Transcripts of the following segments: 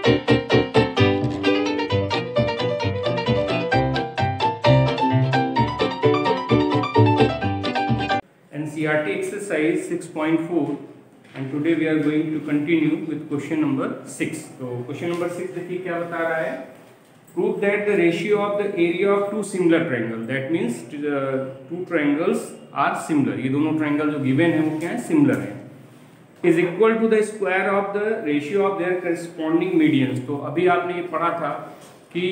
NCERT exercise 6.4 and today we are going to continue with question number 6. तो question number 6 देखिए क्या बता रहा है. Prove that the ratio of the area of two similar triangles, that means two triangles are similar. ये दोनों triangle जो given है वो क्या है, similar है, is equal to the square of the ratio of their corresponding medians. तो अभी आपने ये पढ़ा था कि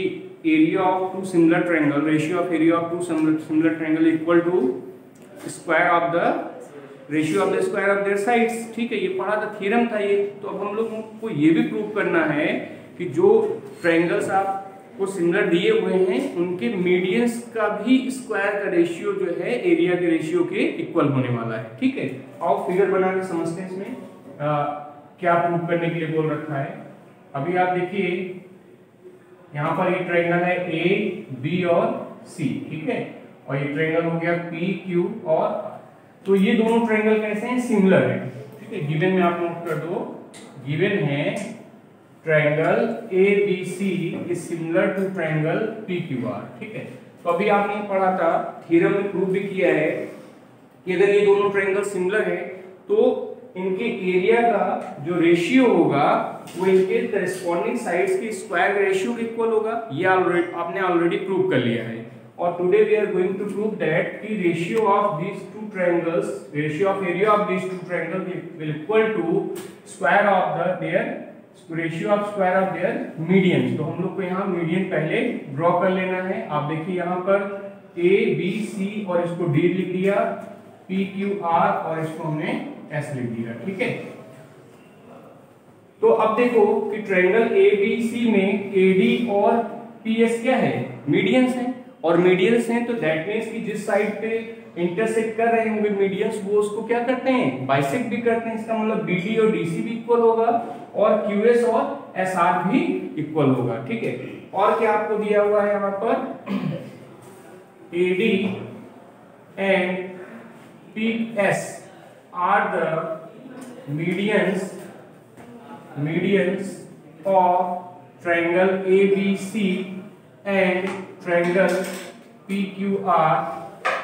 area of two similar triangle, ratio of area of two similar triangle equal to square of the ratio of the square of their sides. ठीक है, ये पढ़ा था, थ्योरम था ये. तो अब हम लोगों को ये भी प्रूव करना है कि जो ट्रायंगल्स आपको सिमिलर दिए हुए हैं उनके मीडियंस का भी स्क्वायर का रेशियो जो है एरिया के रेशियो के इक्वल होने वाला है. ठीक है, आओ फिगर बना के समझते हैं इसमें क्या प्रूव करने के लिए बोल रखा है. अभी आप देखिए यहाँ पर ये ट्रायंगल है ए बी और सी. ठीक है, और ये ट्रायंगल हो गया पी क्यू और, तो ये दोनों ट्रायंगल कैसे हैं, सिमिलर है. ठीक है, गिवन में आप नोट कर दो, गिवन है triangle A B C is similar to triangle P Q R. ठीक है, तो अभी आपने पढ़ा था, थ्योरम में प्रूव भी किया है कि अगर ये दोनों ट्रायंगल सिमिलर है तो इनके एरिया का जो रेशियो होगा वो इनके करस्पॉन्डिंग साइड्स के स्क्वायर रेशियो के इक्वल होगा. ये आपने ऑलरेडी प्रूव कर लिया है. और today we are going to prove that the ratio of these two triangles, ratio of area of these two triangles will equal to square of their ratio of square of their medians. तो हम लोग को यहाँ median पहले draw कर लेना है. आप देखिए यहाँ पर A B C और इसको D लिख दिया, P Q R और इसको हमने S लिख दिया. ठीक है, तो अब देखो कि ट्रायंगल A B C में AD और PS क्या है, मीडियंस हैं. और मीडियंस हैं तो दैट मींस कि जिस साइड पे इंटरसेक्ट कर रहे होंगे मीडियंस वो उसको क्या करते हैं, बाइसेक्ट भी करते हैं. इसका मतलब BD और DC भी इक्वल होगा और QS और SR भी इक्वल होगा. ठीक है, और क्या आपको दिया हुआ है यहाँ पर, AD and PS are the medians of triangle ABC and triangle PQR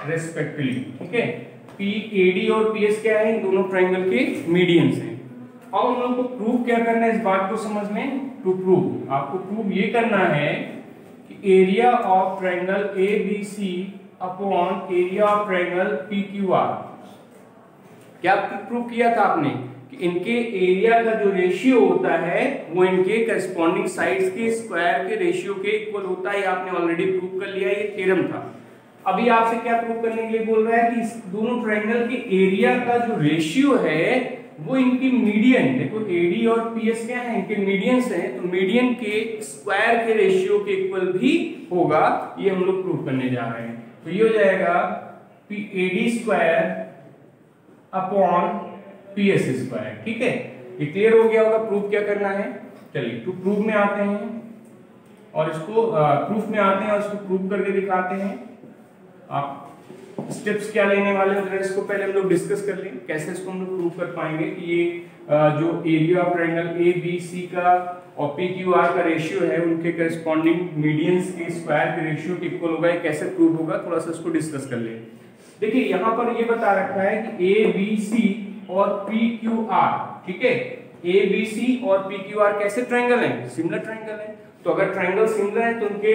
respectively. ठीक है, PAD और PS क्या है, इन दोनों ट्रायंगल के मीडियंस हैं. अब हम लोग को प्रूव क्या करना है इस बात को समझने. टू प्रूव आपको प्रूव ये करना है कि area of triangle ABC upon area of triangle PQR. क्या प्रूव किया था आपने कि इनके एरिया का जो रेशियो होता है वो इनके करस्पॉन्डिंग साइड्स के स्क्वायर के रेशियो के इक्वल होता है. आपने ऑलरेडी प्रूव कर लिया, ये थ्योरम था. अभी आपसे क्या प्रूव करने के लिए बोल रहा है कि इस दोनों ट्रायंगल के एरिया का जो रेशियो है वो इनकी मीडियन, देखो AD और PS क्या है, इनके मीडियंस हैं, तो मीडियन के स्क्वायर के रेशियो के इक्वल भी होगा. ये हम लोग प्रूव करने जा रहे हैं. तो ये हो जाएगा AD square upon PS square. ठीक है, ये क्लियर हो गया होगा. प्रूफ क्या करना है, चलिए टू प्रूफ में आते हैं और इसको प्रूफ में आते हैं और इसको प्रूफ करके दिखाते हैं. आप स्टेप्स क्या लेने वाले हैं जरा इसको पहले हम लोग डिस्कस कर लें, कैसे इसको हम लोग प्रूव कर पाएंगे कि ये जो एरिया ऑफ ट्रायंगल ABC का और PQR का रेशियो है उनके करस्पॉन्डिंग मीडियंस के स्क्वायर के रेशियो के इक्वल होगा. ये कैसे प्रूव होगा थोड़ा सा इसको डिस्कस कर लें. देखिए यहाँ पर ये बता रखा है कि ABC और PQR. ठीक है, ABC और PQR कैसे ट्रायंगल हैं, सिमिलर ट्रायंगल हैं. तो अगर ट्रायंगल सिमिलर है तो उनके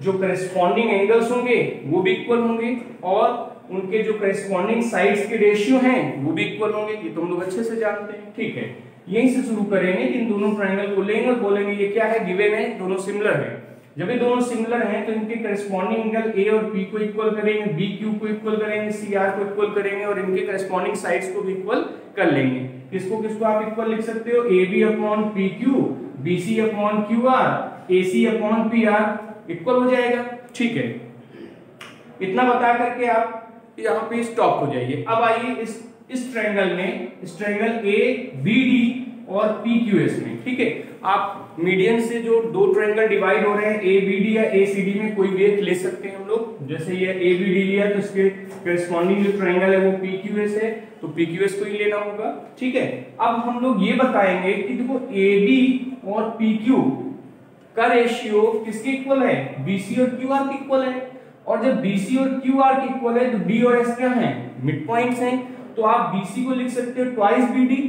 जो करस्पॉन्डिंग एंगल्स होंगे वो भी इक्वल होंगे और उनके जो करस्पॉन्डिंग साइड्स के रेशियो हैं वो भी इक्वल होंगे. ये तो हम लोग अच्छे से जानते हैं. ठीक है, यहीं से शुरू करेंगे कि इन दोनों ट्रायंगल को लेंगे और बोलेंगे ये क्या है, गिवन है, दोनों सिमिलर है. जब ये दोनों सिमिलर हैं तो इनके करस्पॉन्डिंग एंगल A और P को इक्वल करेंगे, B Q को इक्वल करेंगे, C R को इक्वल करेंगे और इनके करस्पॉन्डिंग साइड्स को भी इक्वल कर लेंगे. किसको किसको आप इक्वल लिख सकते हो, AB upon PQ, BC upon QR, AC upon PR equal हो जाएगा. ठीक है, इतना बता करके आप यहाँ पे स्टॉप हो जाइए. अब आइए इस ट्रायंगल में, इस ट्रायंगल ABD और PQS में. ठीक है, आप मीडियन से जो दो ट्रायंगल डिवाइड हो रहे हैं ABD या ACD में कोई भी एक ले सकते हैं हम लोग. जैसे ये ABD लिया तो इसके करस्पॉन्डिंग जो ट्रायंगल है वो PQS है, तो PQS को ही लेना होगा. ठीक है, अब हम लोग ये बताएंगे कि देखो AB और PQ का रेशियो किसके इक्वल है, BC और QR के इक्वल है। और जब BC और QR के इक्वल है तो D और S क्या है, मिड पॉइंट्स हैं। तो आप BC को लिख सकते हो ट्वाइस BD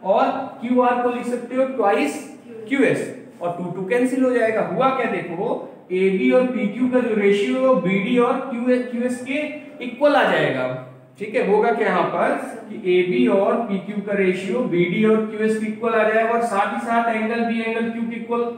और QR को लिख सकते हो ट्वाइस QS, और 2 2 कैंसिल हो जाएगा। हुआ क्या देखो, AB और PQ का जो रेशियो BD और QS के इक्वल आ जाएगा। ठीक है, होगा क्या यहाँ पर कि AB और PQ का रेशियो BD और QS के इक्वल आ जाएगा, और साथ ही साथ एंगल B एंगल Q के इक्वल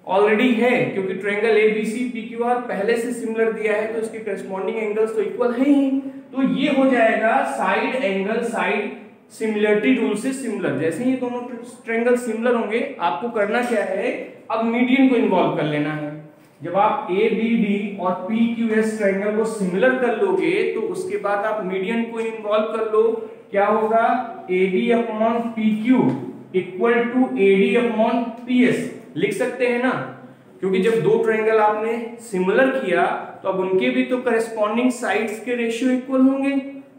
ऑलरेडी है, क्योंकि ट्रायंगल ABC PQR पहले से सिमिलर दिया है, तो इसके करस्पॉन्डिंग एंगल्स तो इक्वल है ही। तो ये हो जाएगा side angle side similarity rule से सिमिलर। जैसे ही दोनों ट्रायंगल सिमिलर होंगे, आपको करना क्या है, अब मीडियन को इन्वॉल्व कर लेना है। जब आप ABD और PQS ट्रायंगल को सिमिलर कर लोगे, तो उसके बाद आप मीडियन को इन्वॉल्व कर लो। क्या होगा, AB upon PQ equal to AD upon PS लिख सकते हैं ना, क्योंकि जब दो ट्रायंगल आपने सिमिलर किया तो अब उनके भी तो करस्पॉन्डिंग साइड्स के रेशियो इक्वल होंगे।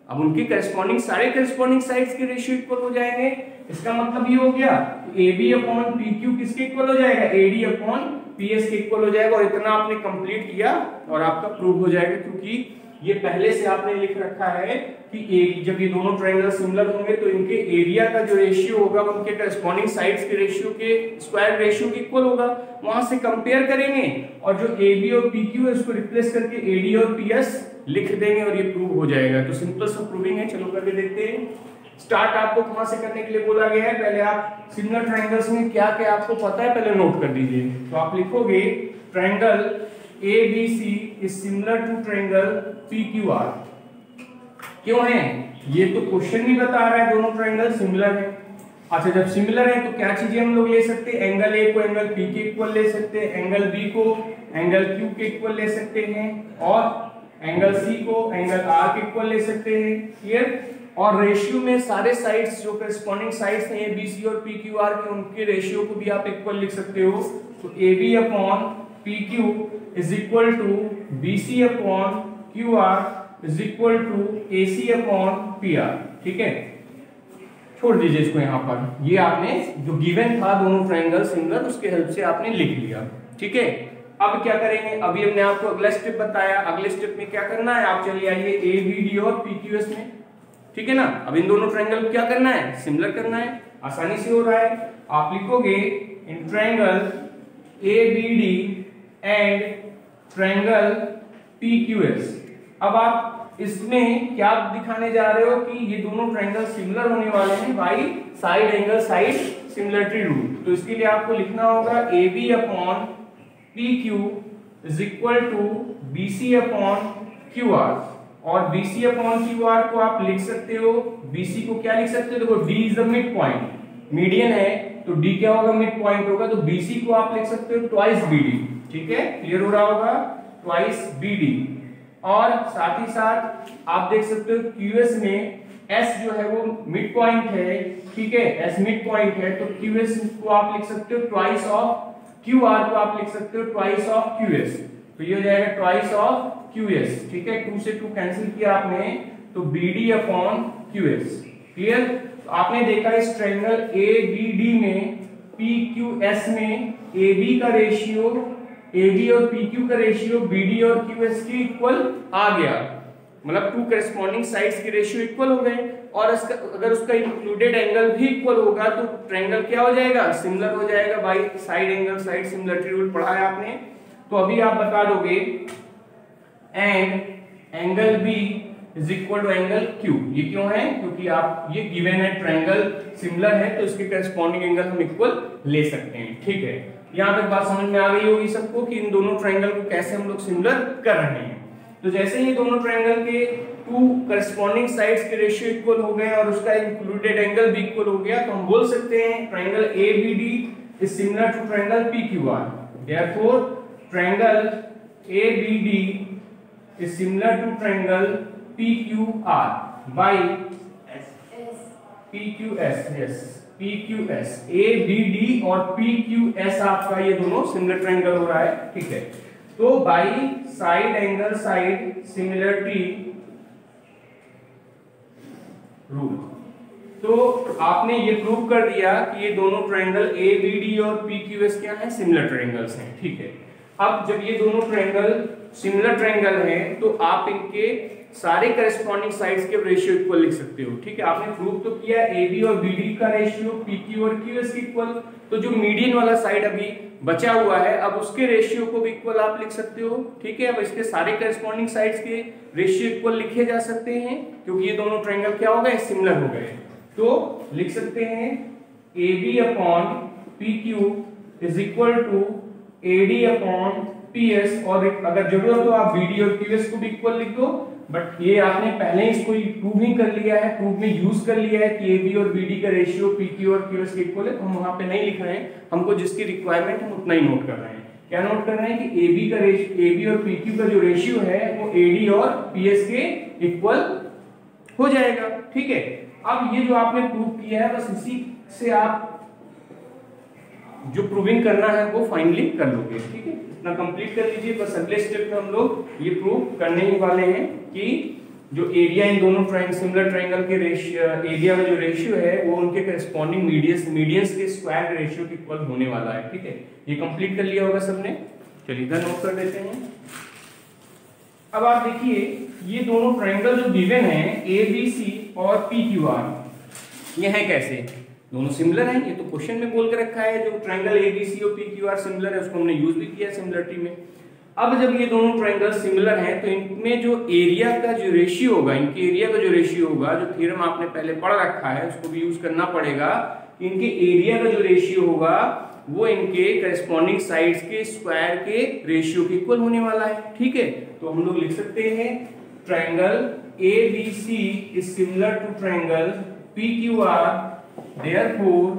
अब उनके करस्पॉन्डिंग सारे करस्पॉन्डिंग साइड्स के रेशियो इक्वल हो जाएंगे। इसका मतलब ये हो गया AB अपॉन PQ किसके इक्वल हो जाएगा, AD अपॉन PS के इक्वल हो जाएगा। और इतना आपने कंप्लीट किया और आपका प्रूव हो जाएगा, क्योंकि ये पहले से आपने लिख रखा है कि जब ये दोनों ट्रायंगल सिमिलर होंगे तो इनके एरिया का जो रेशियो होगा उनके करस्पॉन्डिंग साइड्स के रेशियो के स्क्वायर रेशियो के इक्वल होगा। वहां से कंपेयर करेंगे और जो AB और PQ है उसको रिप्लेस करके AD और PS लिख देंगे और ये प्रूव हो जाएगा। तो सिंपल सा प्रूविंग है, चलो करके देखते हैं। स्टार्ट आपको कहां से करने के लिए बोला गया है, पहले आप सिमिलर ट्रायंगल्स में क्या क्या आपको पता है पहले नोट कर दीजिए। तो आप लिखोगे triangle ABC is similar to triangle PQR। क्यों है, ये तो क्वेश्चन भी बता रहा है दोनों ट्रायंगल सिमिलर है। अच्छा, जब सिमिलर है तो क्या चीजें हम लोग ले सकते हैं, एंगल A को एंगल P के इक्वल ले सकते हैं, एंगल B को एंगल Q के इक्वल ले सकते हैं, और एंगल C को एंगल R के इक्वल ले सकते हैं। क्लियर। और रेशियो में सारे साइड्स जो करस्पॉन्डिंग साइड्स हैं ABC और PQR के, उनके रेशियो को भी आप इक्वल लिख सकते हो। तो AB upon PQ is equal to BC upon QR is equal to AC upon PR। ठीक है, छोड़ दीजिए इसको यहाँ पर। ये आपने जो गिवन था दोनों ट्रायंगल सिमिलर, उसके हेल्प से आपने लिख लिया। ठीक है, अब क्या करेंगे, अभी हमने आपको अगला स्टेप बताया। अगले स्टेप में क्या करना है, आप चलिए आइए ABD और PQS में। ठीक है ना, अब इन दोनों ट्रायंगल को क्या करना है, सिमिलर करना है। आसानी से हो रहा है। आप लिखोगे in triangle ABD and triangle PQS। अब आप इसमें क्या दिखाने जा रहे हो कि ये दोनों ट्रायंगल सिमिलर होने वाले हैं by side angle side similarity rule. तो इसके लिए आपको लिखना होगा AB upon PQ is equal to BC upon QR। और BC अपॉन QR को आप लिख सकते हो, BC को क्या लिख सकते हो, देखो D is the mid point, median है तो D क्या होगा, मिड पॉइंट होगा। तो BC को आप लिख सकते हो ट्वाइस BD। ठीक है, क्लियर हो रहा होगा, ट्वाइस BD। और साथ ही साथ आप देख सकते हो QS में S जो है वो मिड पॉइंट है। ठीक है, S मिड पॉइंट है, तो QS को आप लिख सकते हो ट्वाइस ऑफ QR को आप लिख सकते हो ट्वाइस ऑफ QS। तो ये हो जाएगा ट्वाइस ऑफ QS। ठीक है, 2 से 2 कैंसिल किया आपने, तो BD अपॉन QS। क्लियर। तो आपने देखा इस ट्रायंगल ABD में PQS में AB का रेशियो, AB और PQ का रेशियो BD और QS के इक्वल आ गया, मतलब 2 करस्पॉन्डिंग साइड्स के रेशियो इक्वल हो गए। और इसका अगर उसका इंक्लूडेड एंगल भी इक्वल होगा तो ट्रायंगल क्या हो जाएगा, सिमिलर हो जाएगा by side angle side similarity rule पढ़ा है आपने। तो अभी आप बता दोगे and angle B is equal to angle Q। ये क्यों है, क्योंकि आप ये गिवन है ट्रायंगल सिमिलर है तो इसके करस्पॉन्डिंग एंगल हम इक्वल ले सकते हैं। ठीक है, यहां तक बात समझ में आ गई होगी सबको कि इन दोनों ट्रायंगल को कैसे हम लोग सिमिलर कर रहे हैं। तो जैसे ही दोनों ट्रायंगल के 2 करस्पॉन्डिंग साइड्स के रेशियो इक्वल हो गए और उसका इंक्लूडेड एंगल भी इक्वल हो गया, तो हम बोल सकते हैं triangle ABD is similar to triangle PQR। Therefore triangle ABD is similar to triangle PQR by PQS। Yes, PQS ABD और PQS आपका ये दोनों सिमिलर ट्रायंगल हो रहा है। ठीक है, तो by side angle side similarity rule. तो आपने ये प्रूव कर दिया कि ये दोनों ट्रायंगल ABD और PQS क्या है, सिमिलर ट्रायंगल्स हैं। ठीक है, अब जब ये दोनों ट्रायंगल सिमिलर ट्रायंगल हैं तो आप इनके सारे करस्पॉन्डिंग साइड्स के रेशियो इक्वल लिख सकते हो। ठीक है, आपने प्रूव तो किया AB और BD का रेशियो PQ और QS के इक्वल, तो जो मीडियन वाला साइड अभी बचा हुआ है अब उसके रेशियो को भी इक्वल आप लिख सकते हो। ठीक है, अब इसके सारे करस्पॉन्डिंग साइड्स के रेशियो इक्वल लिखे जा सकते हैं क्योंकि ये दोनों ट्रायंगल क्या हो गए, सिमिलर हो गए। तो लिख सकते हैं AB upon PQ is equal to AD upon PS, और अगर जरूरत हो आप BD और QS को भी इक्वल लिख दो, बट ये आपने पहले इसको प्रूव ही कर लिया है, प्रूफ में यूज कर लिया है कि AB और BD का रेशियो PQ और QS के इक्वल है, तो हम वहां पे नहीं लिख रहे हैं, हमको जिसकी रिक्वायरमेंट हम उतना ही नोट कर रहे हैं। क्या नोट कर रहे हैं कि AB और PQ का जो रेशियो है वो AD और PS के इक्वल हो जाएगा। ठीक है, अब ये जो आपने प्रूव किया है बस इसी से आप जो प्रूविंग करना है वो फाइनली कर लोगे। ठीक है, इतना कंप्लीट कर लीजिए, बस अगले स्टेप में हम लोग ये प्रूव करने ही वाले हैं कि जो एरिया इन दोनों सिमिलर ट्रायंगल के रेशियो एरिया का जो रेशियो है वो उनके करस्पॉन्डिंग मीडियंस के स्क्वायर रेशियो के इक्वल होने वाला है। ठीक है, ये कंप्लीट कर लिया होगा सबने, चलिए इधर नोट कर देते हैं। अब आप देखिए ये दोनों ट्रायंगल जो गिवन है ABC और PQR, ये है कैसे, दोनों सिमिलर हैं, ये तो क्वेश्चन में बोल के रखा है जो ट्रायंगल ABC और PQR सिमिलर है उसको हमने यूज भी किया सिमिलरिटी में। अब जब ये दोनों ट्रायंगल सिमिलर हैं तो इनमें जो एरिया का जो रेशियो होगा, इनके एरिया का जो रेशियो होगा, जो थ्योरम आपने पहले पढ़ रखा है उसको भी यूज करना पड़ेगा, इनके एरिया का जो रेशियो होगा वो इनके करस्पॉन्डिंग साइड्स के स्क्वायर के रेशियो के इक्वल होने वाला है। ठीक है, तो हम लोग लिख सकते हैं triangle ABC is similar to triangle PQR, therefore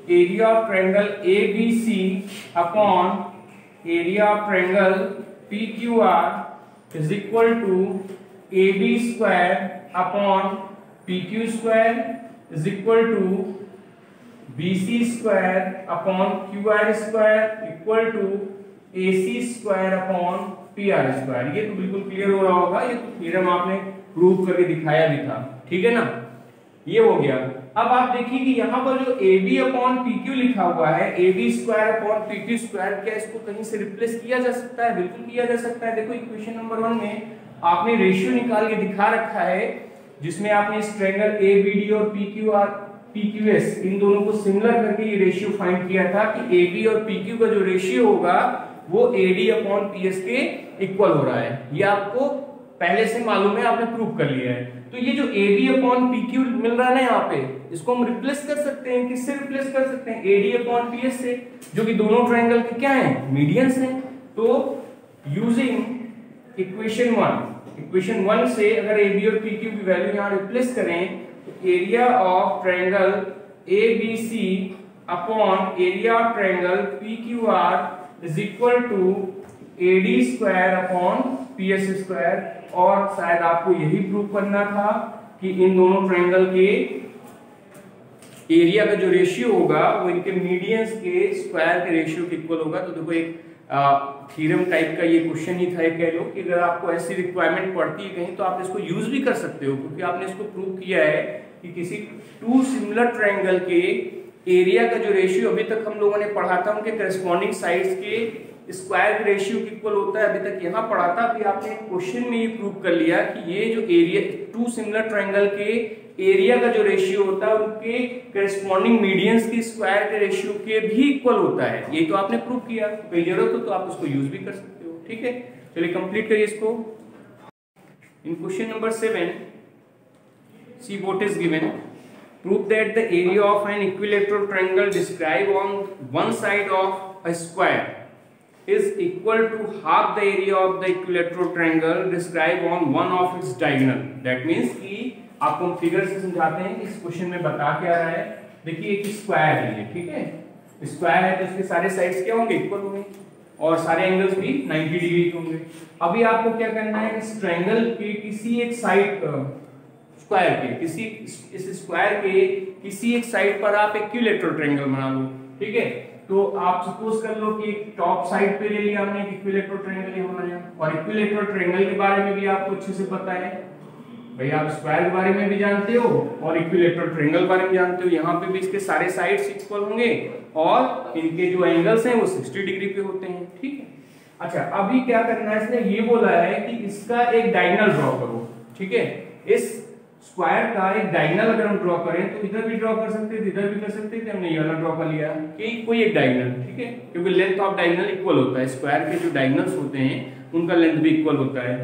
area of triangle ABC upon area of triangle PQR is equal to AB square upon PQ square is equal to BC square upon QR square equal to AC square upon PR square। ये तो बिल्कुल clear हो रहा होगा, ये तो theorem आपने prove करके दिखाया भी था। ठीक है ना, ये हो गया। अब आप देखिए कि यहाँ पर जो AB अपॉन PQ लिखा हुआ है, AB square upon PQ square, क्या इसको कहीं से रिप्लेस किया जा सकता है? बिल्कुल किया जा सकता है। देखो इक्वेशन नंबर 1 में आपने रेशियो निकाल के दिखा रखा है जिसमें आपने इस ट्रायंगल ABD और PQS इन दोनों को सिमिलर करके ये रेशियो फाइंड किया था कि AB और PQ का जो रेशियो होगा वो AD अपॉन PS के इक्वल हो रहा है। ये आपको पहले से मालूम है, आपने प्रूव कर लिया है। तो ये जो AB अपॉन PQ मिल रहा है ना यहाँ पे, इसको हम रिप्लेस कर सकते हैं, किससे रिप्लेस कर सकते हैं? AD अपॉन PS से, जो कि दोनों ट्रायंगल के क्या हैं, मीडियंस हैं। तो यूजिंग इक्वेशन 1 से अगर AB और PQ की वैल्यू यहाँ रिप्लेस करें तो area of triangle ABC upon area of triangle PQR is equal to AD square upon PS square. और शायद आपको यही प्रूव करना था कि इन दोनों ट्रायंगल के एरिया का जो रेशियो होगा वो इनके मीडियंस के स्क्वायर के रेशियो के इक्वल होगा। तो देखो एक थ्योरम टाइप का ये क्वेश्चन ही था, कह लो कि अगर आपको ऐसी रिक्वायरमेंट पड़ती है कहीं तो आप इसको यूज भी कर सकते हो, क्योंकि आपने इसको प्रूव किया है कि किसी टू सिमिलर ट्रायंगल के एरिया का जो रेशियो अभी तक हम लोगों ने पढ़ा था उनके करस्पॉन्डिंग साइड्स के स्क्वायर रेशियो के इक्वल होता है। अभी तक यहाँ पढ़ा था, अभी आपने क्वेश्चन में ये प्रूव कर लिया कि ये जो एरिया टू सिमिलर ट्रायंगल के एरिया का जो रेशियो होता है उनके करस्पॉन्डिंग मीडियंस के स्क्वायर के रेशियो के भी इक्वल होता है। ये तो आपने प्रूव किया, कोई जरूरत हो तो आप उसको यूज भी कर सकते हो। ठीक है, चलिए कंप्लीट करिए इसको। In question number 7 C what is given, prove that the area of an equilateral triangle described on one side of a square is equal to half the area of the equilateral triangle described on one of its diagonal। that means कि आपको हम figure से समझाते हैं। इस question में बता क्या रहा है, देखिए एक स्क्वायर है ये, ठीक है, स्क्वायर है तो इसके सारे साइड्स क्या होंगे, इक्वल होंगे और सारे एंगल्स भी 90 डिग्री के होंगे। अभी आपको क्या करना है, इस ट्रायंगल के किसी एक साइड स्क्वायर के इस स्क्वायर के किसी एक साइड पर आप इक्विलैटरल ट्रायंगल बना लो। ठीक है, तो आप सपोज कर लो कि टॉप साइड पे ले लिया हमने इक्विलैटरल ट्रायंगल ये बनाया, और इक्विलैटरल ट्रायंगल के बारे में भी आपको अच्छे से पता है, भाई आप स्क्वायर के बारे में भी जानते हो और इक्विलैटरल ट्रायंगल के बारे में जानते हो, यहाँ पे भी इसके सारे साइड्स इक्वल होंगे और इनके जो एंगल्स हैं वो 60 डिग्री पे होते हैं, ठीक है। अच्छा, अभी क्या करना है, इसने ये बोला है कि इसका एक डायगोनल ड्रॉ करो, ठीक है। इस स्क्वायर का एक डायगोनल अगर हम ड्रॉ करें तो इधर भी ड्रॉ कर सकते थे, इधर भी कर सकते थे, हमने ये वाला ड्रॉ कर लिया कि कोई एक डायगोनल, ठीक है, क्योंकि लेंथ ऑफ डायगोनल इक्वल होता है, स्क्वायर के जो डायगोनल्स होते हैं उनका लेंथ भी इक्वल होता है।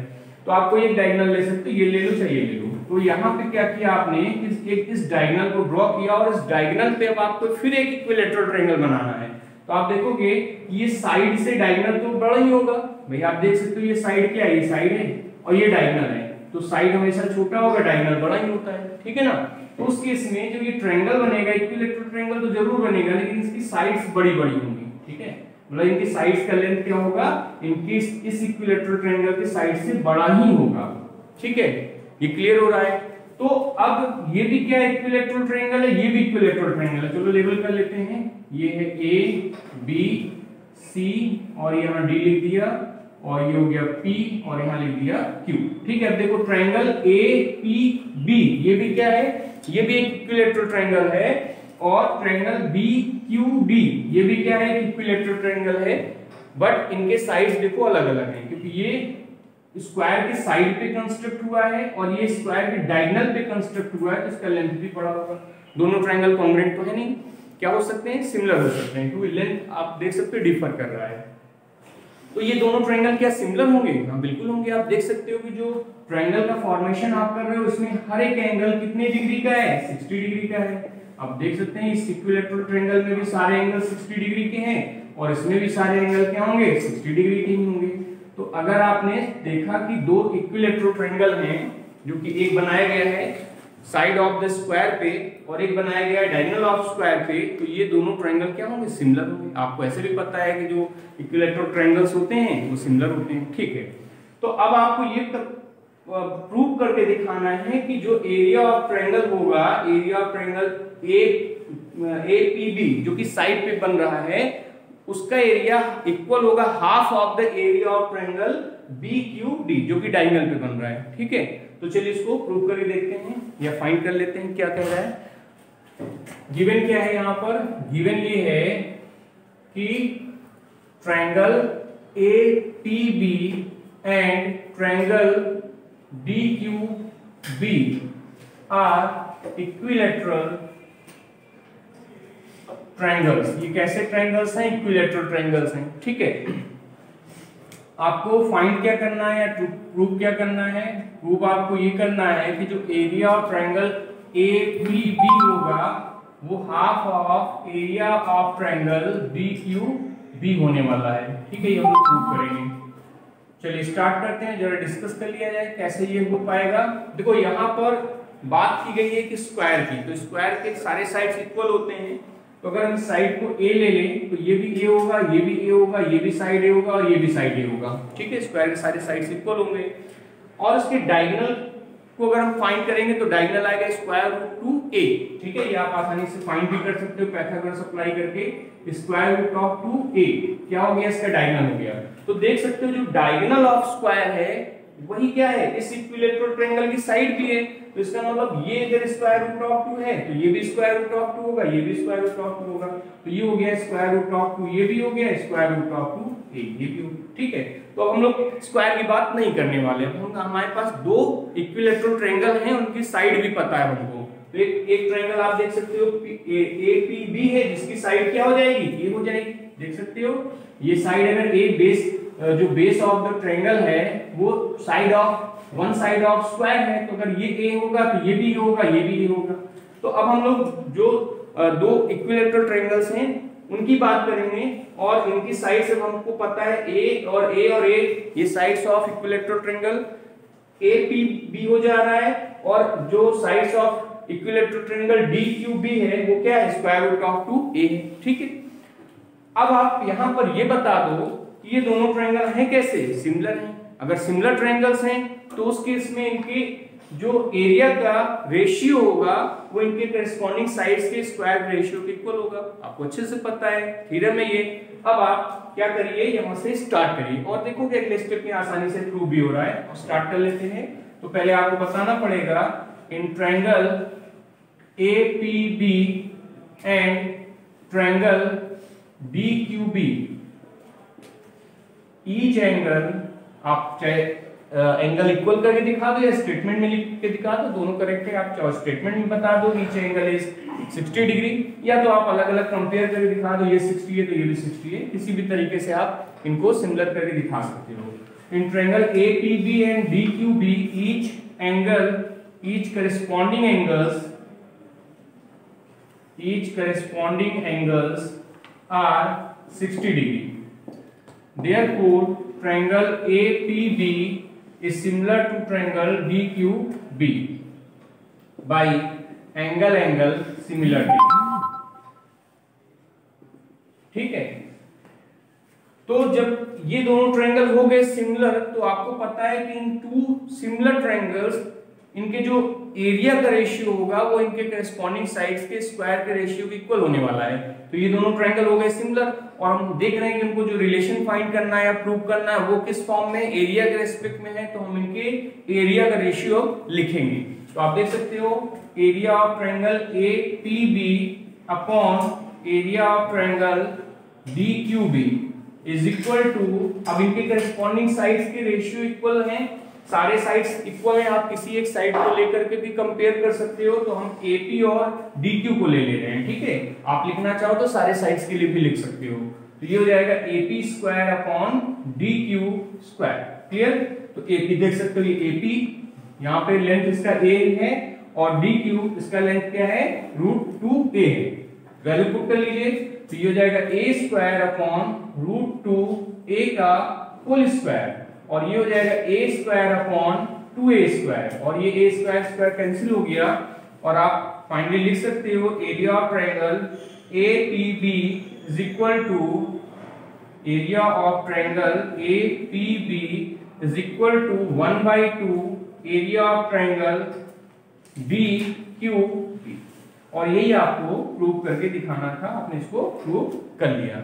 तो आप कोई एक डायगोनल ले सकते हो, ये ले लो चाहे ये ले लो। तो यहाँ पे क्या किया आपने, इस डायगोनल को ड्रॉ किया और इस डायगोनल पे अब आपको फिर एक इक्विलैटरल ट्रायंगल बनाना है। तो आप देखोगे ये साइड से डायगोनल तो बड़ा ही होगा, भाई आप देख सकते हो ये साइड क्या है, ये साइड है और ये डायगोनल है, तो साइड हमेशा छोटा होगा, डायगोनल बड़ा ही होता है, ठीक है ना। तो उस केस में जो ये ट्रायंगल बनेगा, इक्विलैटरल ट्रायंगल तो जरूर बनेगा, लेकिन इसकी साइड्स बड़ी बड़ी होंगी, ठीक है, मतलब इनकी साइड्स का लेंथ क्या होगा, इनकी इस इक्विलैटरल ट्रायंगल की साइड से बड़ा ही होगा, ठीक है, ये क्लियर हो रहा है। तो अब ये भी क्या इक्विलैटरल ट्रायंगल है, ये भी इक्विलैटरल ट्रायंगल है, चलो लेबल कर लेते हैं, ये है ए बी सी और यहाँ डी लिख दिया और ये हो गया P और यहाँ लिख दिया Q, ठीक है। अब देखो ट्रायंगल APB ये भी क्या है, ये भी एक इक्विलैटरल ट्रायंगल है, और ट्रायंगल BQD ये भी क्या है, इक्विलैटरल ट्रायंगल है, बट इनके साइड्स देखो अलग अलग हैं, क्योंकि ये स्क्वायर के साइड पे कंस्ट्रक्ट हुआ है और ये स्क्वायर के डायगोनल पे कंस्ट्रक्ट हुआ है, तो इसका लेंथ भी बड़ा होगा। दोनों ट्रायंगल कॉन्ग्रुएंट तो है नहीं, क्या हो सकते हैं, सिमिलर हो सकते हैं, क्योंकि लेंथ आप देख सकते हो डिफर कर रहा है। तो ये दोनों ट्रायंगल क्या सिमिलर होंगे, हाँ बिल्कुल होंगे। आप देख सकते हो कि जो ट्रायंगल का फॉर्मेशन आप कर रहे हो इसमें हर एक एंगल कितने डिग्री का है, 60 डिग्री का है। आप देख सकते हैं इस इक्विलैटरल ट्रायंगल में भी सारे एंगल 60 डिग्री के हैं और इसमें भी सारे एंगल क्या होंगे, 60 डिग्री के ही होंगे। तो अगर आपने देखा कि दो इक्विलैटरल ट्रायंगल हैं, जो कि एक बनाया गया है साइड ऑफ द स्क्वायर पे और एक बनाया गया है डायगोनल ऑफ स्क्वायर पे, तो ये दोनों ट्रायंगल क्या होंगे, सिमिलर होंगे। आपको ऐसे भी पता है कि जो इक्विलैटरल ट्रायंगल्स होते हैं वो सिमिलर होते हैं, ठीक है। तो अब आपको ये प्रूव करके दिखाना है कि जो एरिया ऑफ ट्रायंगल होगा, एरिया ऑफ ट्रायंगल APB जो कि साइड पे बन रहा है, उसका एरिया इक्वल होगा half of the area of triangle BQD जो कि डायगोनल पे बन रहा है, ठीक है। तो चलिए इसको प्रूव करके देखते हैं या फाइंड कर लेते हैं क्या कह रहा है। गिवन क्या है यहाँ पर, गिवन ये है कि triangle APB and triangle DQB are equilateral triangles. ये कैसे ट्रायंगल्स हैं, इक्विलैटरल ट्रायंगल्स हैं, ठीक है। आपको फाइंड क्या करना है या प्रूव क्या करना है, प्रूव आपको ये करना है कि जो एरिया ऑफ ट्रायंगल APB होगा वो half of area of triangle BQB होने वाला है, ठीक है। ये हम लोग प्रूव करेंगे। चलिए स्टार्ट करते हैं, जरा डिस्कस कर लिया जाए कैसे ये हो पाएगा। देखो यहाँ पर बात की गई है कि स्क्वायर की, तो स्क्वायर के सारे साइड्स इक्वल होते हैं, तो अगर हम साइड को A ले लें तो ये भी A होगा, ये भी A होगा, ये भी साइड A होगा और ये भी साइड A होगा, ठीक है। स्क्वायर के सारे साइड्स इक्वल होंगे और उसके डायगोनल को अगर हम फाइंड करेंगे तो डायगोनल आएगा स्क्वायर रूट 2A, ठीक है। ये आप आसानी से फाइंड भी कर सकते हो पाइथागोरस अप्लाई करके। स्क्वायर रूट ऑफ 2A क्या हो गया, इसका डायगोनल हो गया। तो देख सकते हो जो डायगोनल ऑफ स्क्वायर है वही क्या है, इस इक्विलैटरल ट्रायंगल की साइड भी है, तो इसका मतलब ये इधर स्क्वायर रूट ऑफ 2 है तो ये भी स्क्वायर रूट ऑफ 2 होगा, ये भी स्क्वायर रूट ऑफ 2 होगा, तो ये हो गया स्क्वायर रूट ऑफ 2, ये भी हो गया स्क्वायर रूट ऑफ 2 ये भी हो, ठीक है। तो हम लोग स्क्वायर की बात नहीं करने वाले, हमारे पास दो इक्विलैटरल ट्रायंगल हैं, उनकी साइड भी पता है हमको। तो एक ट्रायंगल आप देख सकते हो APB है जिसकी साइड क्या हो जाएगी, ये हो जाएगी, देख सकते हो। ये साइड अगर A बेस जो बेस ऑफ द ट्रायंगल है वो side of one side of square है, तो अगर ये A होगा तो ये भी A होगा, ये भी A होगा। तो अब हम लोग जो दो इक्विलैटरल ट्रायंगल्स हैं उनकी बात करेंगे और इनकी साइड से हमको पता है A और A ये sides of equilateral triangle APB हो जा रहा है, और जो sides of equilateral triangle DQB है वो क्या है, स्क्वायर रूट ऑफ 2A है, ठीक है। अब आप यहां पर ये बता दो कि ये दोनों ट्रायंगल हैं कैसे, सिमिलर हैं। अगर सिमिलर ट्रायंगल्स हैं तो उस केस में इनके जो एरिया का रेशियो होगा वो इनके करस्पॉन्डिंग साइड्स के स्क्वायर रेशियो के इक्वल होगा, आपको अच्छे से पता है, थ्योरम है ये। अब आप क्या करिए, यहां से स्टार्ट करिए और देखो कि अगले स्टेप में आसानी से प्रूव भी हो रहा है। और स्टार्ट कर लेते हैं। तो पहले आपको बताना पड़ेगा in triangle APB and triangle DQB each angle, आप चाहे एंगल इक्वल करके दिखा दो या स्टेटमेंट में लिख के दिखा दो, दोनों करेक्ट है। आप चाहे स्टेटमेंट में बता दो ईच एंगल इज 60 डिग्री, या तो आप अलग अलग कंपेयर करके दिखा दो, ये 60 है तो ये भी 60 है। किसी भी तरीके से आप इनको सिमिलर करके दिखा सकते हो। In triangle APB and DQB each corresponding angles are 60 degree. Therefore, triangle APB is similar to triangle DQB by angle similarity. ठीक है, तो जब ये दोनों ट्रायंगल हो गए सिमिलर, तो आपको पता है कि इन टू सिमिलर ट्रायंगल्स इनके जो एरिया का रेशियो होगा वो इनके करस्पॉन्डिंग साइड्स के स्क्वायर के रेशियो के इक्वल होने वाला है। तो ये दोनों ट्रायंगल हो गए सिमिलर, और हम देख रहे हैं कि इनको जो रिलेशन फाइंड करना है या प्रूव करना है वो किस फॉर्म में, एरिया के रेस्पेक्ट में है। तो हम इनके एरिया का रेशियो लिखेंगे। तो आप देख सकते हो area of triangle APB upon area of triangle DQB is equal to, अब इनके करस्पॉन्डिंग साइड्स के रेशियो इक्वल हैं, सारे साइड्स इक्वल हैं। आप किसी एक साइड को लेकर के भी कंपेयर कर सकते हो। तो हम AP और DQ को ले रहे हैं, ठीक है। आप लिखना चाहो तो सारे साइड्स के लिए भी लिख सकते हो। तो ये हो जाएगा AP square upon DQ square. Clear? तो AP देख सकते हो, ये AP यहाँ पे लेंथ इसका A है और DQ इसका लेंथ क्या है, √2a है। वैल्यू पुट कर लीजिए, तो ये हो जाएगा A स्क्वायर अपॉन √2a का होल स्क्वायर, और ये हो जाएगा A square upon 2a square, और ये A स्क्वायर स्क्वायर कैंसिल हो गया। और आप फाइनली लिख सकते हो area of triangle APB is equal to, area of triangle APB is equal to 1/2 area of triangle DQB। और यही आपको प्रूव करके दिखाना था, आपने इसको प्रूव कर लिया।